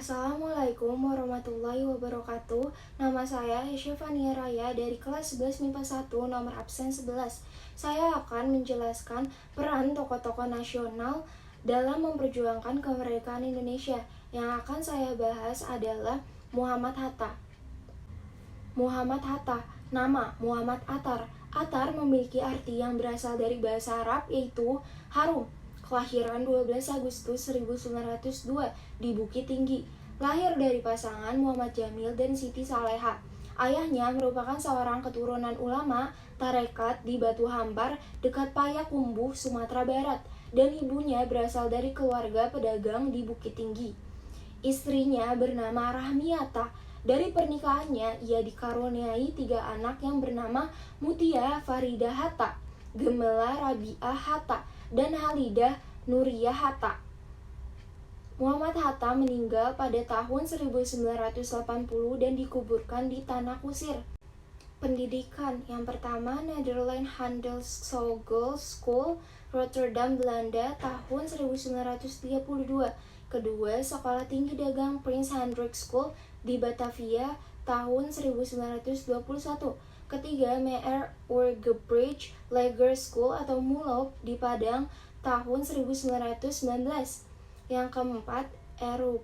Assalamualaikum warahmatullahi wabarakatuh. Nama saya Hesya Fania Raya dari kelas 11 MIPA 1 nomor absen 11. Saya akan menjelaskan peran tokoh-tokoh nasional dalam memperjuangkan kemerdekaan Indonesia. Yang akan saya bahas adalah Muhammad Hatta. Muhammad Hatta, nama Muhammad Attar. Attar memiliki arti yang berasal dari bahasa Arab yaitu harum. Kelahiran 12 Agustus 1902 di Bukit Tinggi. Lahir dari pasangan Muhammad Jamil dan Siti Saleha. Ayahnya merupakan seorang keturunan ulama tarekat di Batu Hampar dekat Payakumbuh, Sumatera Barat, dan ibunya berasal dari keluarga pedagang di Bukit Tinggi. Istrinya bernama Rahmiata. Dari pernikahannya, ia dikaruniai 3 anak yang bernama Mutia Farida Hatta, Gemela Rabi'ah Hatta, dan Halidah Nuriyah Hatta. Muhammad Hatta meninggal pada tahun 1980 dan dikuburkan di Tanah Kusir. Pendidikan yang pertama, Nederland Handelshogeschool School, Rotterdam, Belanda, tahun 1932. Kedua, Sekolah Tinggi Dagang Prince Hendrik School di Batavia, tahun 1921. Ketiga, Meir Urgebrecht Lager School atau MULOG di Padang, tahun 1919. Yang keempat, Europe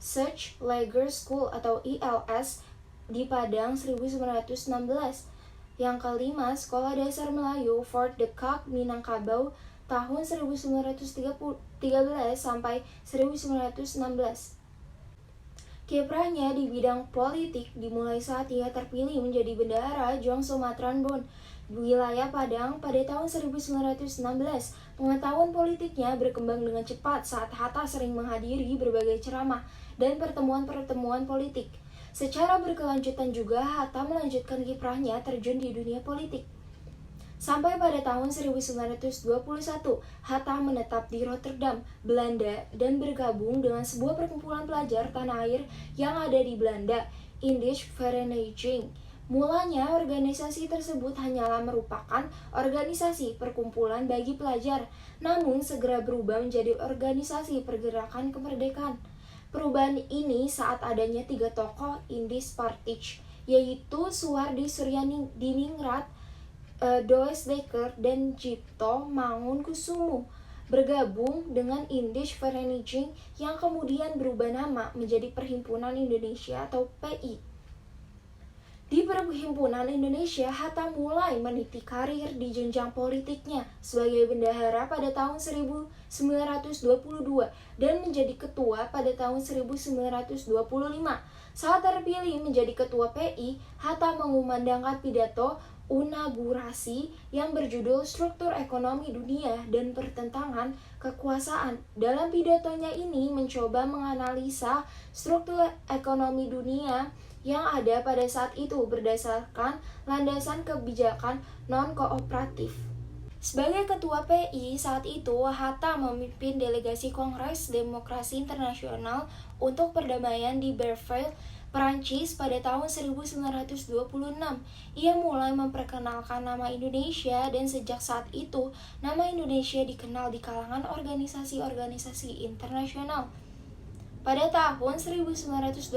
Search Lager School atau ILS di Padang 1916. Yang kelima, Sekolah Dasar Melayu Fort de Coq Minangkabau tahun 1913 sampai 1916. Kiprahnya di bidang politik dimulai saat ia terpilih menjadi bendahara Jong Sumatran Bon, wilayah Padang pada tahun 1916. Pengetahuan politiknya berkembang dengan cepat saat Hatta sering menghadiri berbagai ceramah dan pertemuan-pertemuan politik. Secara berkelanjutan juga Hatta melanjutkan kiprahnya terjun di dunia politik. Sampai pada tahun 1921, Hatta menetap di Rotterdam, Belanda, dan bergabung dengan sebuah perkumpulan pelajar tanah air yang ada di Belanda, Indische Vereniging. Mulanya, organisasi tersebut hanyalah merupakan organisasi perkumpulan bagi pelajar, namun segera berubah menjadi organisasi pergerakan kemerdekaan. Perubahan ini saat adanya 3 tokoh Indische Partij, yaitu Suwardi Suryadiningrat, Does Dekker, dan Cipto Mangunkusumo bergabung dengan Indische Vereniging yang kemudian berubah nama menjadi Perhimpunan Indonesia atau PI. Di Perhimpunan Indonesia, Hatta mulai meniti karir di jenjang politiknya sebagai bendahara pada tahun 1922 dan menjadi ketua pada tahun 1925. Saat terpilih menjadi ketua PI, Hatta mengumandangkan pidato inaugurasi yang berjudul Struktur Ekonomi Dunia dan Pertentangan Kekuasaan. Dalam pidatonya ini mencoba menganalisa struktur ekonomi dunia yang ada pada saat itu berdasarkan landasan kebijakan non-kooperatif. Sebagai ketua PI saat itu, Hatta memimpin delegasi Kongres Demokrasi Internasional untuk Perdamaian di Versailles, Perancis pada tahun 1926. Ia mulai memperkenalkan nama Indonesia dan sejak saat itu nama Indonesia dikenal di kalangan organisasi-organisasi internasional. Pada tahun 1927,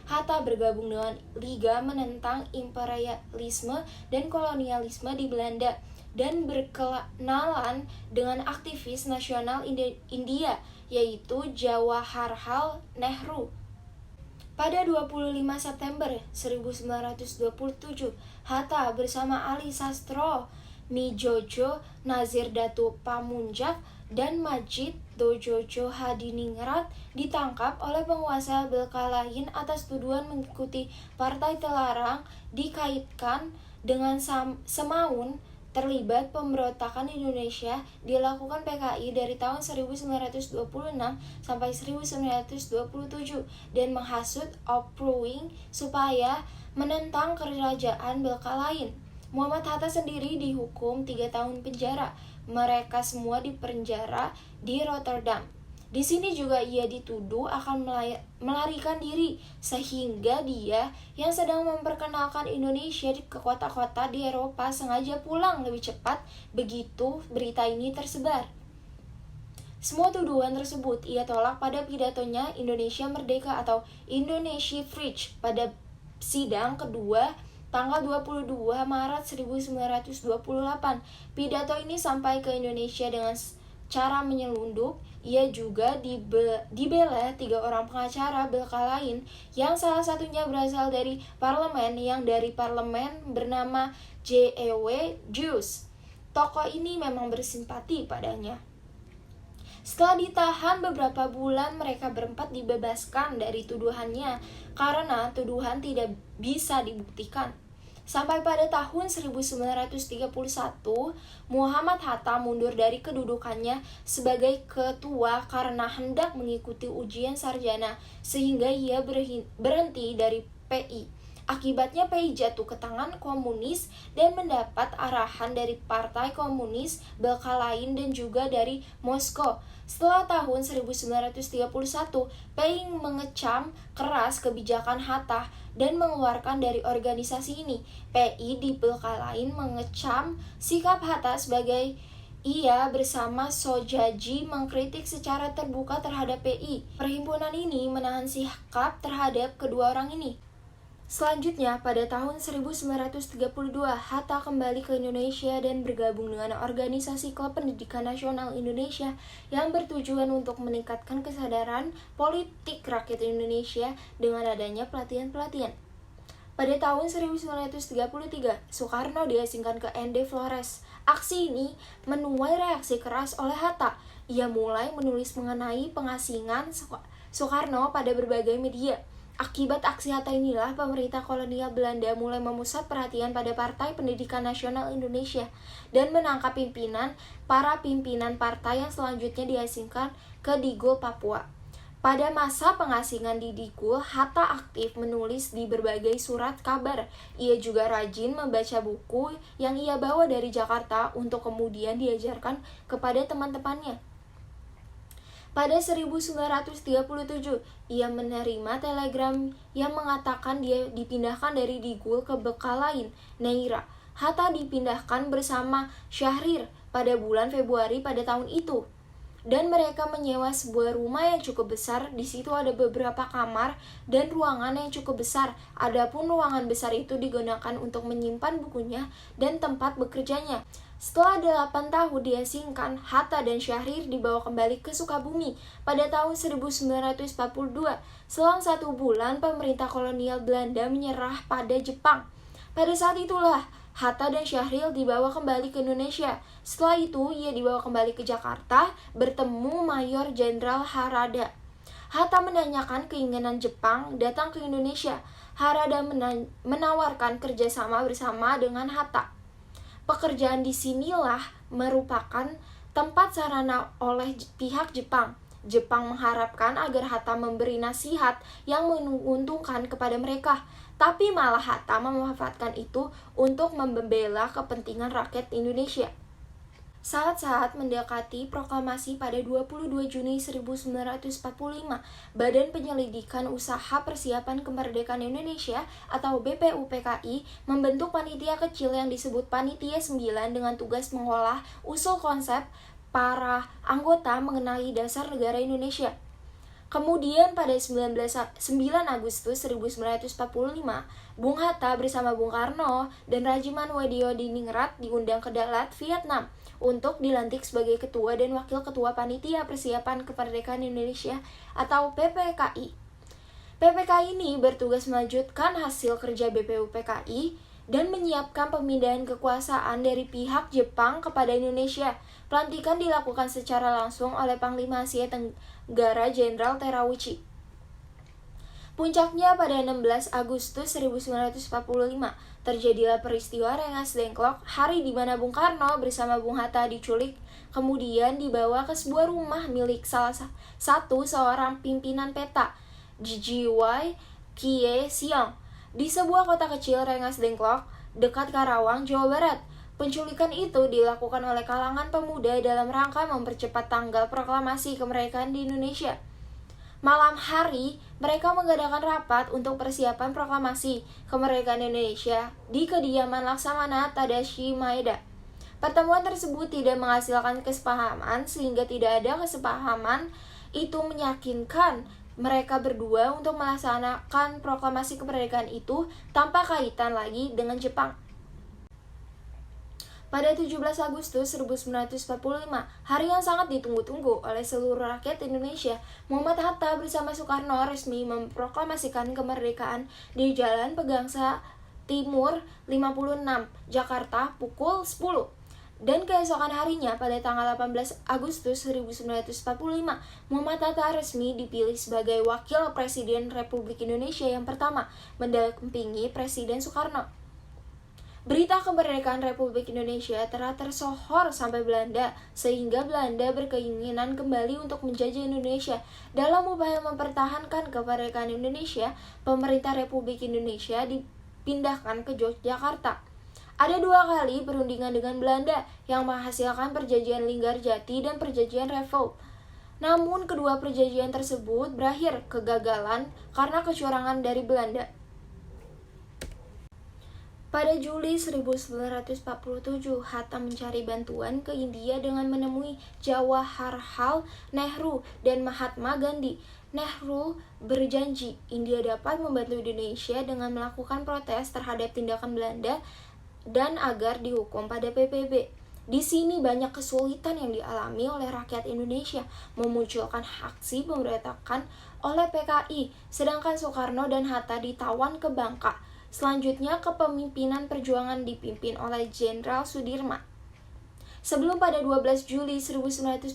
Hatta bergabung dengan Liga Menentang Imperialisme dan Kolonialisme di Belanda dan berkenalan dengan aktivis nasional India yaitu Jawaharlal Nehru. Pada 25 September 1927, Hatta bersama Ali Sastro, Midjojo Nazir Datu Pamunjak, dan Majid Dojojo Hadiningrat ditangkap oleh penguasa Belka lain atas tuduhan mengikuti partai terlarang dikaitkan dengan Semaun. Terlibat pemberontakan Indonesia dilakukan PKI dari tahun 1926 sampai 1927 dan menghasut Opruing supaya menentang kerajaan Belka lain. Muhammad Hatta sendiri dihukum 3 tahun penjara. Mereka semua dipenjara di Rotterdam. Di sini juga ia dituduh akan melarikan diri, sehingga dia yang sedang memperkenalkan Indonesia ke kota-kota di Eropa sengaja pulang lebih cepat begitu berita ini tersebar. Semua tuduhan tersebut ia tolak pada pidatonya Indonesia Merdeka atau Indonesia Freedom pada sidang kedua tanggal 22 Maret 1928. Pidato ini sampai ke Indonesia dengan cara menyelundup. Ia juga dibela 3 orang pengacara belaka lain yang salah satunya berasal dari parlemen bernama J.E.W. Juice. Tokoh ini memang bersimpati padanya. Setelah ditahan beberapa bulan, mereka berempat dibebaskan dari tuduhannya karena tuduhan tidak bisa dibuktikan. Sampai pada tahun 1931, Muhammad Hatta mundur dari kedudukannya sebagai ketua karena hendak mengikuti ujian sarjana, sehingga ia berhenti dari PI. Akibatnya PI jatuh ke tangan komunis dan mendapat arahan dari Partai Komunis belaka lain dan juga dari Moskow. Setelah tahun 1931, PI mengecam keras kebijakan Hatta dan mengeluarkan dari organisasi ini. PI di belaka lain mengecam sikap Hatta sebagai ia bersama Sojaji mengkritik secara terbuka terhadap PI. Perhimpunan ini menahan sikap terhadap kedua orang ini. Selanjutnya, pada tahun 1932, Hatta kembali ke Indonesia dan bergabung dengan organisasi Klub Pendidikan Nasional Indonesia yang bertujuan untuk meningkatkan kesadaran politik rakyat Indonesia dengan adanya pelatihan-pelatihan. Pada tahun 1933, Soekarno diasingkan ke ND Flores. Aksi ini menuai reaksi keras oleh Hatta. Ia mulai menulis mengenai pengasingan Soekarno pada berbagai media. Akibat aksi Hatta inilah pemerintah kolonial Belanda mulai memusat perhatian pada Partai Pendidikan Nasional Indonesia dan menangkap para pimpinan partai yang selanjutnya diasingkan ke Digul, Papua. Pada masa pengasingan di Digul, Hatta aktif menulis di berbagai surat kabar. Ia juga rajin membaca buku yang ia bawa dari Jakarta untuk kemudian diajarkan kepada teman-temannya. Pada 1937, ia menerima telegram yang mengatakan dia dipindahkan dari Digul ke Bekal lain, Neira. Hatta dipindahkan bersama Syahrir pada bulan Februari pada tahun itu. Dan mereka menyewa sebuah rumah yang cukup besar. Di situ ada beberapa kamar dan ruangan yang cukup besar. Adapun ruangan besar itu digunakan untuk menyimpan bukunya dan tempat bekerjanya. Setelah 8 tahun diasingkan, Hatta dan Syahrir dibawa kembali ke Sukabumi pada tahun 1942. Selang 1 bulan, pemerintah kolonial Belanda menyerah pada Jepang. Pada saat itulah, Hatta dan Syahrir dibawa kembali ke Indonesia. Setelah itu, ia dibawa kembali ke Jakarta, bertemu Mayor Jenderal Harada. Hatta menanyakan keinginan Jepang datang ke Indonesia. Harada menawarkan kerjasama bersama dengan Hatta. Pekerjaan di sinilah merupakan tempat sarana oleh pihak Jepang. Jepang mengharapkan agar Hatta memberi nasihat yang menguntungkan kepada mereka, tapi malah Hatta memanfaatkan itu untuk membela kepentingan rakyat Indonesia. Saat-saat mendekati proklamasi pada 22 Juni 1945, Badan Penyelidikan Usaha Persiapan Kemerdekaan Indonesia atau BPUPKI membentuk panitia kecil yang disebut Panitia 9 dengan tugas mengolah usul konsep para anggota mengenai dasar negara Indonesia. Kemudian pada 9 Agustus 1945, Bung Hatta bersama Bung Karno dan Rajiman Wediodiningrat diundang ke Dalat, Vietnam untuk dilantik sebagai ketua dan wakil ketua Panitia Persiapan Kemerdekaan Indonesia atau PPKI. PPKI ini bertugas melanjutkan hasil kerja BPUPKI dan menyiapkan pemindahan kekuasaan dari pihak Jepang kepada Indonesia. Pelantikan dilakukan secara langsung oleh Panglima Asia Tenggara Jenderal Terauchi. Puncaknya pada 16 Agustus 1945, terjadilah peristiwa Rengas Dengklok, hari di mana Bung Karno bersama Bung Hatta diculik, kemudian dibawa ke sebuah rumah milik salah satu seorang pimpinan PETA, G.G.Y. Kie Siong, di sebuah kota kecil Rengas Dengklok, dekat Karawang, Jawa Barat. Penculikan itu dilakukan oleh kalangan pemuda dalam rangka mempercepat tanggal proklamasi kemerdekaan di Indonesia. Malam hari, mereka mengadakan rapat untuk persiapan proklamasi kemerdekaan Indonesia di kediaman Laksamana Tadashi Maeda. Pertemuan tersebut tidak menghasilkan kesepahaman sehingga tidak ada kesepahaman itu meyakinkan mereka berdua untuk melaksanakan proklamasi kemerdekaan itu tanpa kaitan lagi dengan Jepang. Pada 17 Agustus 1945, hari yang sangat ditunggu-tunggu oleh seluruh rakyat Indonesia, Muhammad Hatta bersama Soekarno resmi memproklamasikan kemerdekaan di Jalan Pegangsaan Timur 56, Jakarta pukul 10. Dan keesokan harinya, pada tanggal 18 Agustus 1945, Muhammad Hatta resmi dipilih sebagai Wakil Presiden Republik Indonesia yang pertama, mendampingi Presiden Soekarno. Berita kemerdekaan Republik Indonesia telah tersohor sampai Belanda, sehingga Belanda berkeinginan kembali untuk menjajah Indonesia. Dalam upaya mempertahankan kemerdekaan Indonesia, pemerintah Republik Indonesia dipindahkan ke Yogyakarta. Ada 2 kali perundingan dengan Belanda yang menghasilkan perjanjian Linggarjati dan perjanjian Revel. Namun kedua perjanjian tersebut berakhir kegagalan karena kecurangan dari Belanda. Pada Juli 1947, Hatta mencari bantuan ke India dengan menemui Jawaharlal Nehru dan Mahatma Gandhi. Nehru berjanji India dapat membantu Indonesia dengan melakukan protes terhadap tindakan Belanda dan agar dihukum pada PBB. Di sini banyak kesulitan yang dialami oleh rakyat Indonesia, memunculkan aksi pemberontakan oleh PKI, sedangkan Soekarno dan Hatta ditawan ke Bangka. Selanjutnya, kepemimpinan perjuangan dipimpin oleh Jenderal Sudirman. Sebelum pada 12 Juli 1947,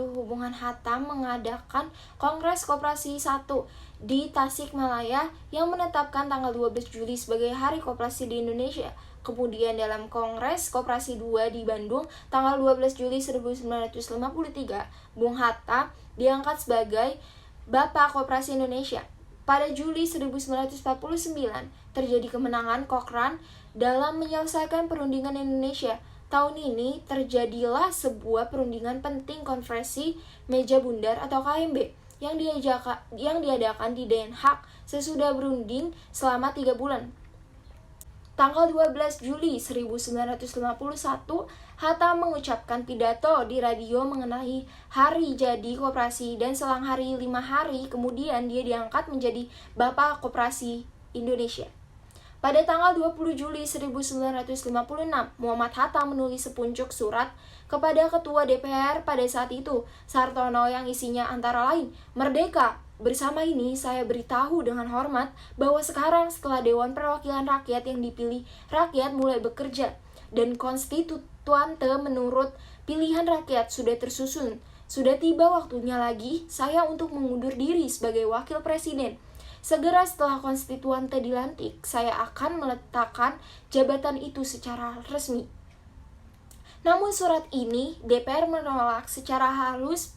hubungan Hatta mengadakan Kongres Koperasi 1 di Tasikmalaya yang menetapkan tanggal 12 Juli sebagai Hari Koperasi di Indonesia. Kemudian dalam Kongres Koperasi 2 di Bandung, tanggal 12 Juli 1953, Bung Hatta diangkat sebagai Bapak Koperasi Indonesia. Pada Juli 1949, terjadi kemenangan Cochrane dalam menyelesaikan perundingan Indonesia. Tahun ini terjadilah sebuah perundingan penting konferensi Meja Bundar atau KMB yang diadakan di Den Haag sesudah berunding selama 3 bulan. Tanggal 12 Juli 1951, Hatta mengucapkan pidato di radio mengenai hari jadi koperasi dan selang 5 hari kemudian dia diangkat menjadi Bapak Koperasi Indonesia. Pada tanggal 20 Juli 1956, Muhammad Hatta menulis sepucuk surat kepada Ketua DPR pada saat itu, Sartono, yang isinya antara lain, "Merdeka! Bersama ini saya beritahu dengan hormat bahwa sekarang setelah Dewan Perwakilan Rakyat yang dipilih rakyat mulai bekerja dan konstituante menurut pilihan rakyat sudah tersusun, sudah tiba waktunya lagi saya untuk mengundur diri sebagai Wakil Presiden. Segera setelah konstituante dilantik, saya akan meletakkan jabatan itu secara resmi." Namun surat ini DPR menolak secara halus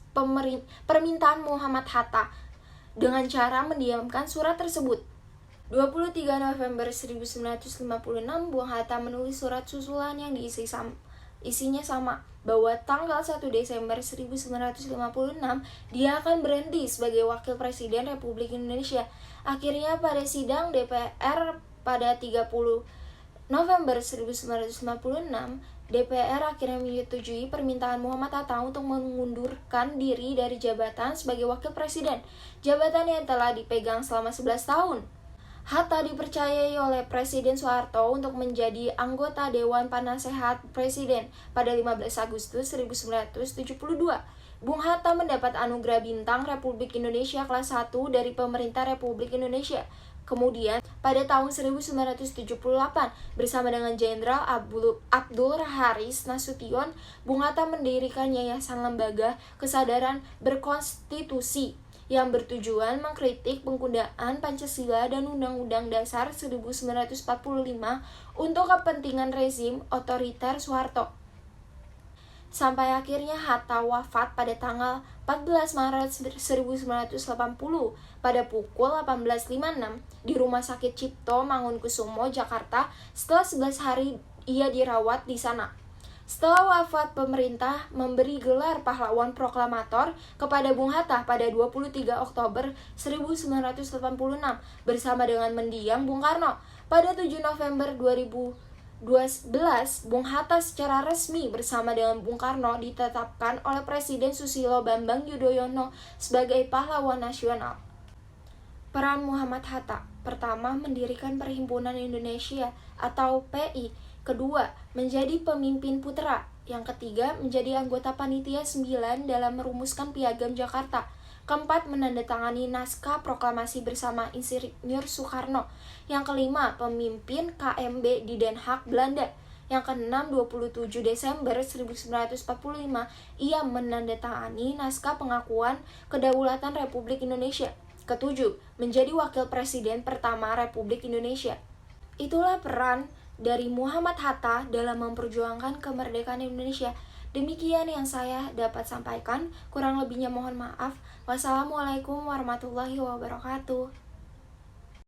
permintaan Muhammad Hatta dengan cara mendiamkan surat tersebut. 23 November 1956, Bung Hatta menulis surat susulan yang isinya sama, bahwa tanggal 1 Desember 1956 dia akan berhenti sebagai Wakil Presiden Republik Indonesia. Akhirnya pada sidang DPR pada 30 November 1956, DPR akhirnya menyetujui permintaan Muhammad Hatta untuk mengundurkan diri dari jabatan sebagai Wakil Presiden, jabatan yang telah dipegang selama 11 tahun. Hatta dipercayai oleh Presiden Soeharto untuk menjadi anggota Dewan Penasehat Presiden pada 15 Agustus 1972. Bung Hatta mendapat anugerah Bintang Republik Indonesia kelas 1 dari Pemerintah Republik Indonesia. Kemudian, pada tahun 1978, bersama dengan Jenderal Abdul Haris Nasution, Bung Hatta mendirikan Yayasan Lembaga Kesadaran Berkonstitusi yang bertujuan mengkritik penggunaan Pancasila dan Undang-Undang Dasar 1945 untuk kepentingan rezim otoriter Soeharto. Sampai akhirnya Hatta wafat pada tanggal 14 Maret 1980 pada pukul 18.56 di Rumah Sakit Cipto Mangunkusumo, Jakarta. Setelah 11 hari ia dirawat di sana. Setelah wafat, pemerintah memberi gelar pahlawan proklamator kepada Bung Hatta pada 23 Oktober 1986 bersama dengan mendiang Bung Karno. Pada 7 November 2002, 12, Bung Hatta secara resmi bersama dengan Bung Karno ditetapkan oleh Presiden Susilo Bambang Yudhoyono sebagai pahlawan nasional. Peran Muhammad Hatta: pertama, mendirikan Perhimpunan Indonesia atau PI. Kedua, menjadi pemimpin putra. Yang ketiga, menjadi anggota Panitia 9 dalam merumuskan Piagam Jakarta. Keempat, menandatangani naskah proklamasi bersama Insinyur Soekarno. Yang kelima, pemimpin KMB di Den Haag, Belanda. Yang keenam, 27 Desember 1945, ia menandatangani naskah pengakuan kedaulatan Republik Indonesia. Ketujuh, menjadi wakil presiden pertama Republik Indonesia. Itulah peran dari Muhammad Hatta dalam memperjuangkan kemerdekaan Indonesia. Demikian yang saya dapat sampaikan, kurang lebihnya mohon maaf. Wassalamualaikum warahmatullahi wabarakatuh.